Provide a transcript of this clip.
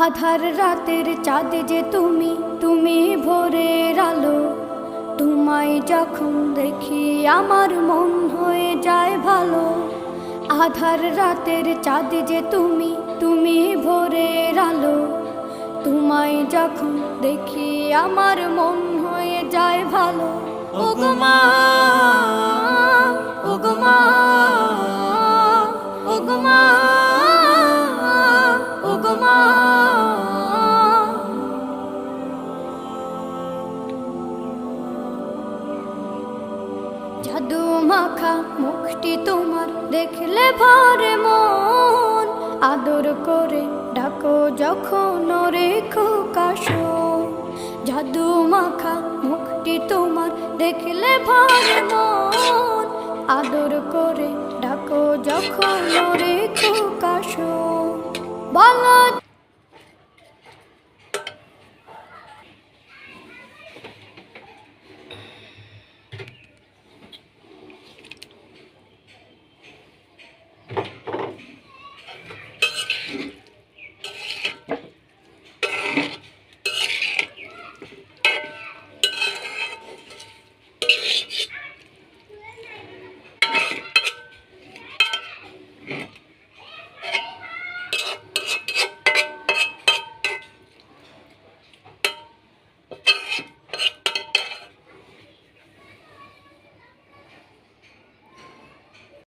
আধার রাতের চাঁদ যে তুমি, তুমি ভোরের আলো। তোমায় যখন দেখি আমার মন হয়ে যায় ভালো। আধার রাতের চাঁদ যে তুমি, তুমি ভোরের আলো। তোমায় যখন দেখি আমার মন হয়ে যায় ভালো। ওগো মা, ওগো মা, ওগো মা, ওগো মা। জাদু মাখা মুখটি তোমার দেখলে ভরে মন। আদর করে ডাকো যখন রেখো কাশো। জাদু মাখা মুখটি তোমার দেখলে ভরে মন। আদর করে ডাকো যখন রেখো কাশো। বলো